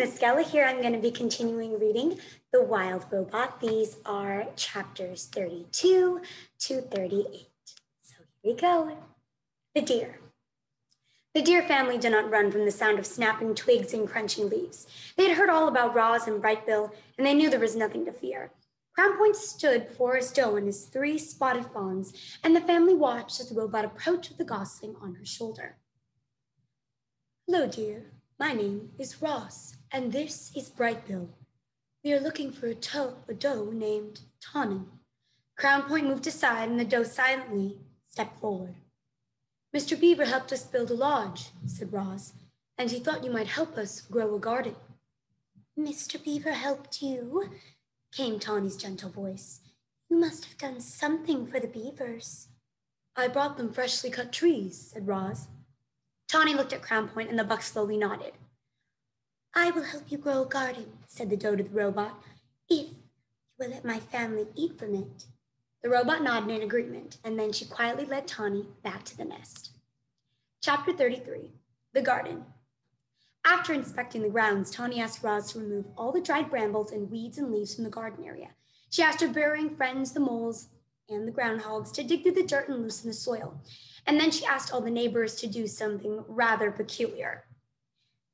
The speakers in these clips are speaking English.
Miss Gella here. I'm going to be continuing reading The Wild Robot. These are chapters 32 to 38. So here we go. The deer. The deer family did not run from the sound of snapping twigs and crunching leaves. They had heard all about Roz and Brightbill, and they knew there was nothing to fear. Crown Point stood before his doe and his 3 spotted fawns, and the family watched as the robot approached with the gosling on her shoulder. Hello, dear. My name is Ross, and this is Brightbill. We are looking for a doe named Tawny. Crown Point moved aside, and the doe silently stepped forward. Mr. Beaver helped us build a lodge, said Ross, and he thought you might help us grow a garden. Mr. Beaver helped you? Came Tawny's gentle voice. You must have done something for the beavers. I brought them freshly cut trees, said Ross. Tawny looked at Crown Point, and the buck slowly nodded. I will help you grow a garden, said the doe to the robot, if you will let my family eat from it. The robot nodded in agreement, and then she quietly led Tawny back to the nest. Chapter 33, The Garden. After inspecting the grounds, Tawny asked Roz to remove all the dried brambles and weeds and leaves from the garden area. She asked her burrowing friends, the moles and the groundhogs, to dig through the dirt and loosen the soil. And then she asked all the neighbors to do something rather peculiar.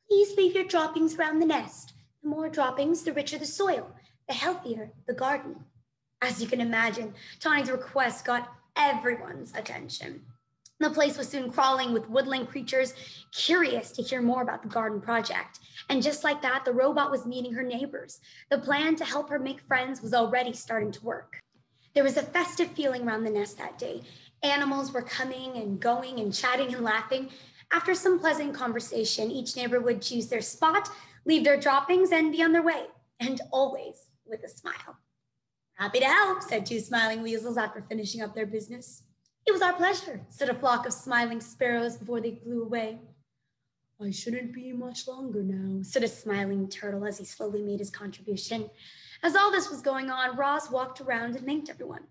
Please leave your droppings around the nest. The more droppings, the richer the soil, the healthier the garden. As you can imagine, Tawny's request got everyone's attention. The place was soon crawling with woodland creatures, curious to hear more about the garden project. And just like that, the robot was meeting her neighbors. The plan to help her make friends was already starting to work. There was a festive feeling around the nest that day. Animals were coming and going and chatting and laughing. After some pleasant conversation, each neighbor would choose their spot, leave their droppings, and be on their way, and always with a smile. Happy to help, said 2 smiling weasels after finishing up their business. It was our pleasure, said a flock of smiling sparrows before they flew away. I shouldn't be much longer now, said a smiling turtle as he slowly made his contribution. As all this was going on, Roz walked around and thanked everyone.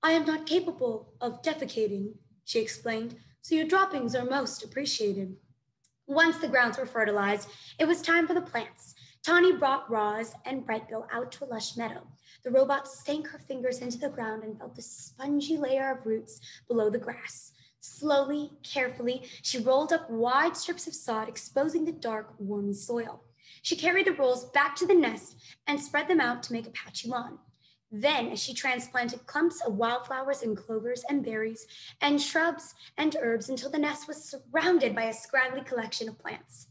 I am not capable of defecating, she explained, so your droppings are most appreciated. Once the grounds were fertilized, it was time for the plants. Tawny brought Roz and Brightbill out to a lush meadow. The robot sank her fingers into the ground and felt the spongy layer of roots below the grass. Slowly, carefully, she rolled up wide strips of sod, exposing the dark, wormy soil. She carried the rolls back to the nest and spread them out to make a patchy lawn. Then, as she transplanted clumps of wildflowers and clovers and berries and shrubs and herbs until the nest was surrounded by a scraggly collection of plants.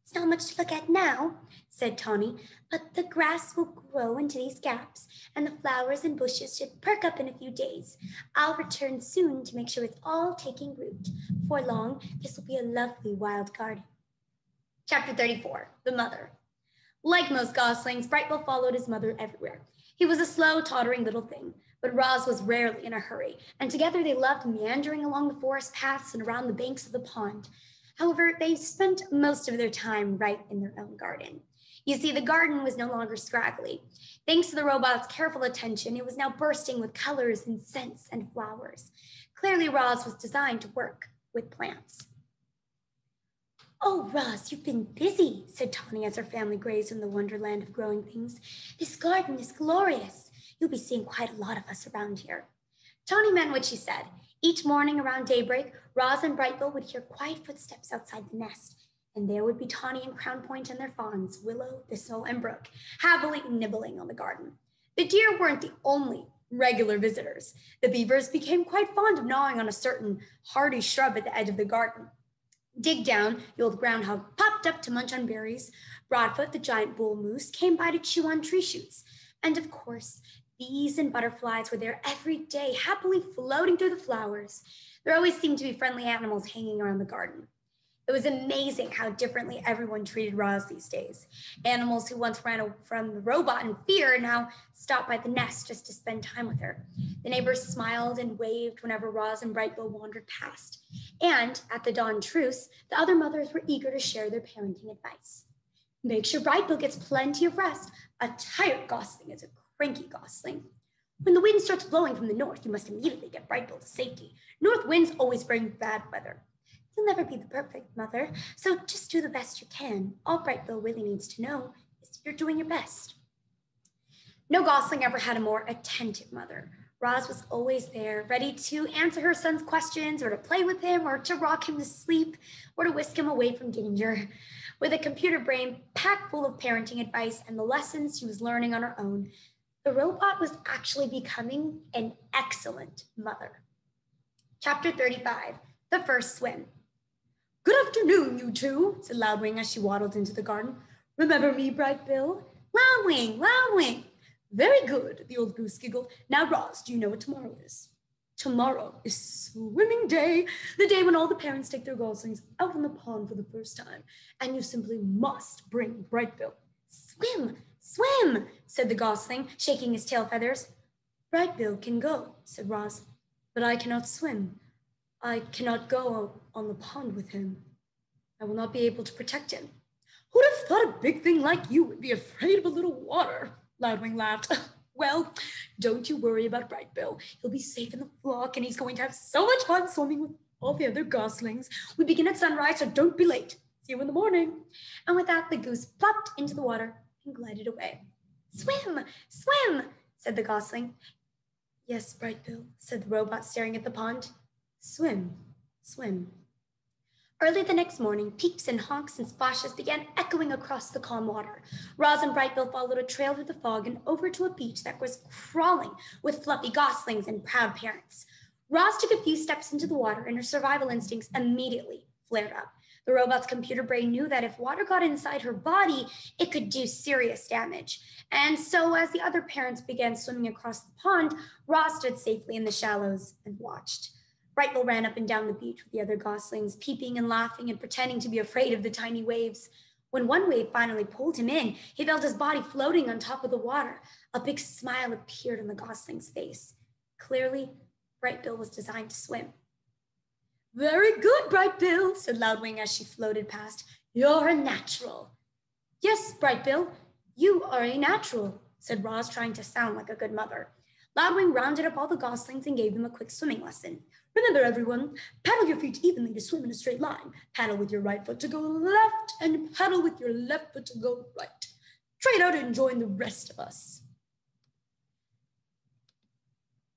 It's not much to look at now, said Tawny, but the grass will grow into these gaps, and the flowers and bushes should perk up in a few days. I'll return soon to make sure it's all taking root. Before long, this will be a lovely wild garden. Chapter 34, The Mother. Like most goslings, Brightbill followed his mother everywhere. He was a slow, tottering little thing, but Roz was rarely in a hurry, and together they loved meandering along the forest paths and around the banks of the pond. However, they spent most of their time right in their own garden. You see, the garden was no longer scraggly. Thanks to the robot's careful attention, it was now bursting with colors and scents and flowers. Clearly, Roz was designed to work with plants. Oh, Roz, you've been busy, said Tawny as her family grazed in the wonderland of growing things. This garden is glorious. You'll be seeing quite a lot of us around here. Tawny meant what she said. Each morning around daybreak, Roz and Brightbill would hear quiet footsteps outside the nest, and there would be Tawny and Crown Point and their fawns, Willow, Thistle, and Brook, happily nibbling on the garden. The deer weren't the only regular visitors. The beavers became quite fond of gnawing on a certain hardy shrub at the edge of the garden. Dig Down, the old groundhog, popped up to munch on berries. Broadfoot, the giant bull moose, came by to chew on tree shoots. And of course, bees and butterflies were there every day, happily floating through the flowers. There always seemed to be friendly animals hanging around the garden. It was amazing how differently everyone treated Roz these days. Animals who once ran from the robot in fear now stopped by the nest just to spend time with her. The neighbors smiled and waved whenever Roz and Brightbill wandered past. And at the dawn truce, the other mothers were eager to share their parenting advice. Make sure Brightbill gets plenty of rest. A tired gosling is a cranky gosling. When the wind starts blowing from the north, you must immediately get Brightbill to safety. North winds always bring bad weather. You'll never be the perfect mother, so just do the best you can. All Bright Bill really needs to know is you're doing your best. No gosling ever had a more attentive mother. Roz was always there, ready to answer her son's questions, or to play with him, or to rock him to sleep, or to whisk him away from danger. With a computer brain packed full of parenting advice and the lessons she was learning on her own, the robot was actually becoming an excellent mother. Chapter 35, The First Swim. Good afternoon, you two, said Loudwing as she waddled into the garden. Remember me, Bright Bill? Loudwing, Loudwing. Very good, the old goose giggled. Now, Roz, do you know what tomorrow is? Tomorrow is swimming day, the day when all the parents take their goslings out in the pond for the first time, and you simply must bring Bright Bill. Swim, swim, said the gosling, shaking his tail feathers. Bright Bill can go, said Roz, but I cannot swim. I cannot go on the pond with him. I will not be able to protect him. Who'd have thought a big thing like you would be afraid of a little water? Loudwing laughed. Well, don't you worry about Bright Bill. He'll be safe in the flock, and he's going to have so much fun swimming with all the other goslings. We begin at sunrise, so don't be late. See you in the morning. And with that, the goose plopped into the water and glided away. Swim, swim, said the gosling. Yes, Bright Bill, said the robot, staring at the pond. Swim, swim. Early the next morning, peeps and honks and splashes began echoing across the calm water. Roz and Bright Bill followed a trail through the fog and over to a beach that was crawling with fluffy goslings and proud parents. Roz took a few steps into the water and her survival instincts immediately flared up. The robot's computer brain knew that if water got inside her body, it could do serious damage. And so as the other parents began swimming across the pond, Roz stood safely in the shallows and watched. Bright Bill ran up and down the beach with the other goslings, peeping and laughing and pretending to be afraid of the tiny waves. When one wave finally pulled him in, he felt his body floating on top of the water. A big smile appeared on the gosling's face. Clearly, Bright Bill was designed to swim. Very good, Bright Bill, said Loudwing as she floated past. You're a natural. Yes, Bright Bill, you are a natural, said Roz, trying to sound like a good mother. Loudwing rounded up all the goslings and gave them a quick swimming lesson. Remember, everyone, paddle your feet evenly to swim in a straight line. Paddle with your right foot to go left and paddle with your left foot to go right. Try it out and join the rest of us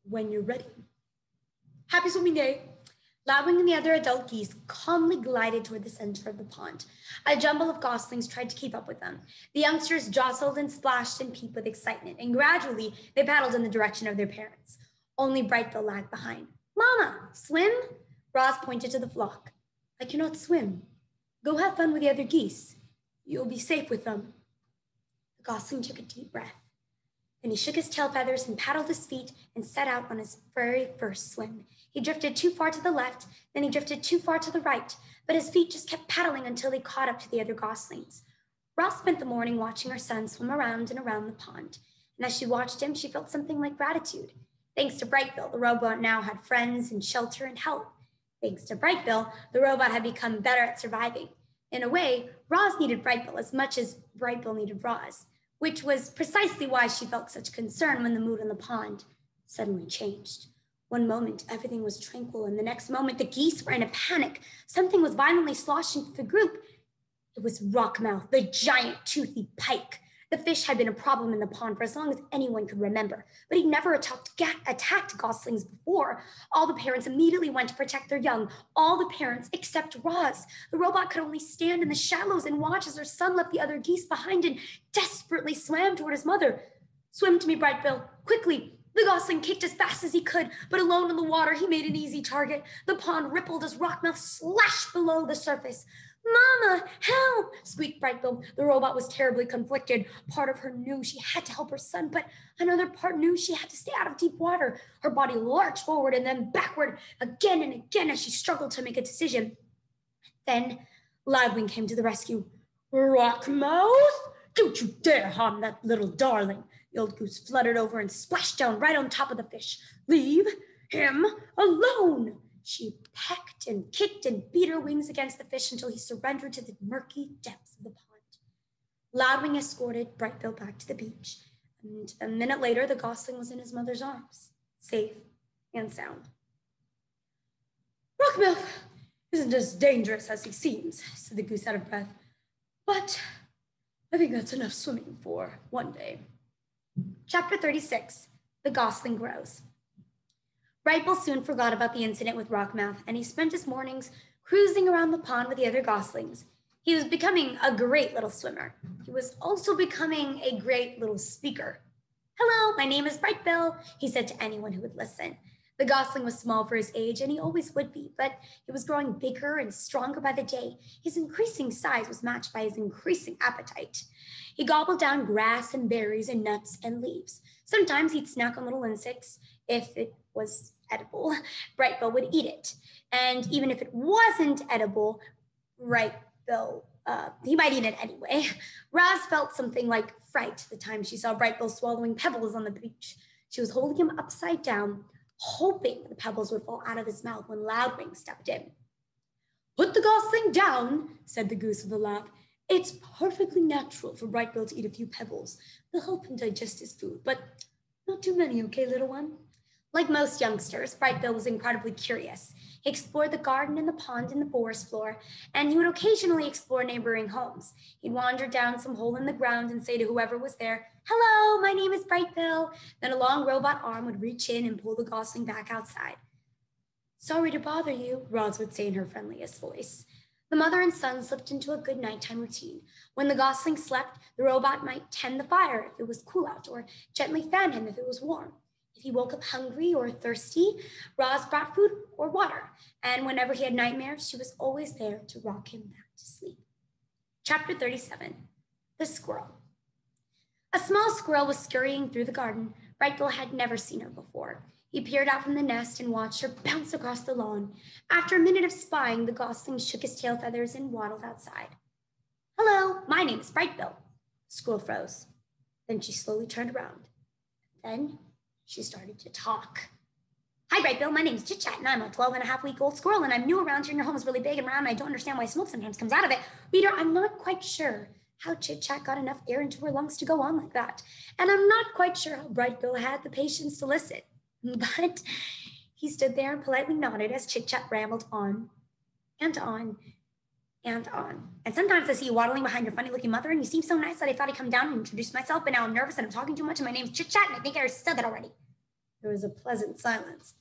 when you're ready. Happy swimming day. Loudwing and the other adult geese calmly glided toward the center of the pond. A jumble of goslings tried to keep up with them. The youngsters jostled and splashed and peeped with excitement, and gradually they paddled in the direction of their parents. Only Bright Bill lagged behind. Mama, swim? Roz pointed to the flock. I cannot swim. Go have fun with the other geese. You'll be safe with them. The gosling took a deep breath. Then he shook his tail feathers and paddled his feet and set out on his very first swim. He drifted too far to the left, then he drifted too far to the right, but his feet just kept paddling until he caught up to the other goslings. Roz spent the morning watching her son swim around and around the pond, and as she watched him, she felt something like gratitude. Thanks to Bright Bill, the robot now had friends and shelter and help. Thanks to Bright Bill, the robot had become better at surviving. In a way, Roz needed Bright Bill as much as Bright Bill needed Roz, which was precisely why she felt such concern when the mood in the pond suddenly changed. One moment, everything was tranquil, and the next moment, the geese were in a panic. Something was violently sloshing through the group. It was Rockmouth, the giant toothy pike. The fish had been a problem in the pond for as long as anyone could remember, but he'd never attacked goslings before. All the parents immediately went to protect their young, all the parents except Roz. The robot could only stand in the shallows and watch as her son left the other geese behind and desperately swam toward his mother. Swim to me, Bright Bill, quickly. The gosling kicked as fast as he could, but alone in the water, he made an easy target. The pond rippled as Rockmouth slashed below the surface. Mama, help, squeaked Bright Bill. The robot was terribly conflicted. Part of her knew she had to help her son, but another part knew she had to stay out of deep water. Her body lurched forward and then backward again and again as she struggled to make a decision. Then Loudwing came to the rescue. Rockmouth, don't you dare harm that little darling. The old goose fluttered over and splashed down right on top of the fish. Leave him alone. She pecked and kicked and beat her wings against the fish until he surrendered to the murky depths of the pond. Loudwing escorted Bright Bill back to the beach, and a minute later, the gosling was in his mother's arms, safe and sound. Rockmouth, isn't as dangerous as he seems, said the goose out of breath. But I think that's enough swimming for one day. Chapter 36, The Gosling Grows. Brightbill soon forgot about the incident with Rockmouth, and he spent his mornings cruising around the pond with the other goslings. He was becoming a great little swimmer. He was also becoming a great little speaker. "Hello, my name is Brightbill," he said to anyone who would listen. The gosling was small for his age, and he always would be, but he was growing bigger and stronger by the day. His increasing size was matched by his increasing appetite. He gobbled down grass and berries and nuts and leaves. Sometimes he'd snack on little insects. If it was edible, Brightbill would eat it. And even if it wasn't edible, Brightbill, he might eat it anyway. Roz felt something like fright the time she saw Brightbill swallowing pebbles on the beach. She was holding him upside down, hoping the pebbles would fall out of his mouth when Loudwing stepped in. "Put the gosling down," said the goose with a laugh. "It's perfectly natural for Brightbill to eat a few pebbles. They'll help him digest his food, but not too many, okay, little one?" Like most youngsters, Brightbill was incredibly curious. He explored the garden and the pond and the forest floor, and he would occasionally explore neighboring homes. He'd wander down some hole in the ground and say to whoever was there, "Hello, my name is Brightbill." Then a long robot arm would reach in and pull the gosling back outside. "Sorry to bother you," Roz would say in her friendliest voice. The mother and son slipped into a good nighttime routine. When the gosling slept, the robot might tend the fire if it was cool out, or gently fan him if it was warm. If he woke up hungry or thirsty, Roz brought food or water, and whenever he had nightmares, she was always there to rock him back to sleep. Chapter 37, The Squirrel. A small squirrel was scurrying through the garden. Brightbill had never seen her before. He peered out from the nest and watched her bounce across the lawn. After a minute of spying, the gosling shook his tail feathers and waddled outside. "Hello, my name is Brightbill." The squirrel froze. Then she slowly turned around. Then she started to talk. "Hi, Brightbill. My name's Chit-Chat, and I'm a 12-and-a-half-week-old squirrel, and I'm new around here, and your home is really big and round, and I don't understand why smoke sometimes comes out of it. Reader, I'm not quite sure how Chit-Chat got enough air into her lungs to go on like that, and I'm not quite sure how Brightbill had the patience to listen." But he stood there and politely nodded as Chit-Chat rambled on and on and on. "And sometimes I see you waddling behind your funny-looking mother, and you seem so nice that I thought I'd come down and introduce myself, but now I'm nervous and I'm talking too much, and my name's Chit-Chat, and I think I said that already." There was a pleasant silence.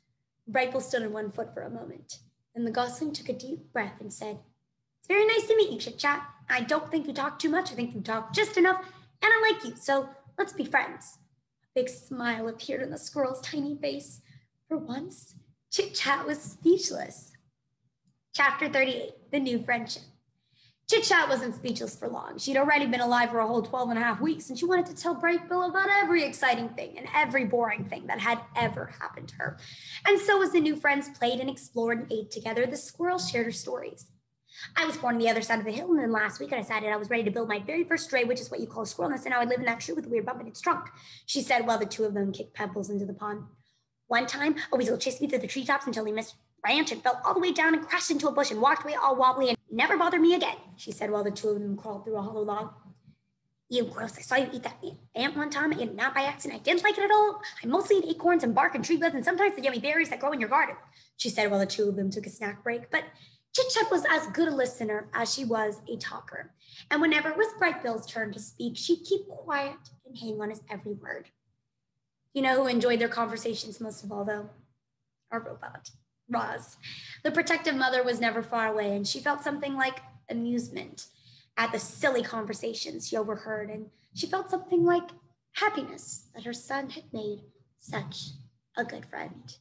Brightbill stood on one foot for a moment. Then the gosling took a deep breath and said, "It's very nice to meet you, Chit-Chat. I don't think you talk too much. I think you talk just enough, and I like you, so let's be friends." A big smile appeared on the squirrel's tiny face. For once, Chit-Chat was speechless. Chapter 38, The New Friendship. Chit-Chat wasn't speechless for long. She'd already been alive for a whole 12-and-a-half-weeks, and she wanted to tell Brightbill about every exciting thing and every boring thing that had ever happened to her. And so as the new friends played and explored and ate together, the squirrel shared her stories. "I was born on the other side of the hill, and then last week I decided I was ready to build my very first stray, which is what you call a squirrel nest, and now I live in that tree with a weird bump in its trunk," she said while the two of them kicked pebbles into the pond. "One time, a weasel chased me through the treetops until he missed a branch and fell all the way down and crashed into a bush and walked away all wobbly and never bothered me again," she said while the two of them crawled through a hollow log. "You gross, I saw you eat that ant one time. I ate it not by accident. I didn't like it at all. I mostly eat acorns and bark and tree buds and sometimes the yummy berries that grow in your garden," she said while the two of them took a snack break. But Chit-Chat was as good a listener as she was a talker, and whenever it was Brightbill's turn to speak, she'd keep quiet and hang on his every word. You know who enjoyed their conversations most of all, though? Our robot, Roz. The protective mother was never far away, and she felt something like amusement at the silly conversations she overheard, and she felt something like happiness that her son had made such a good friend.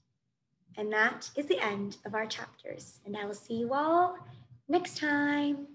And that is the end of our chapters, and I will see you all next time.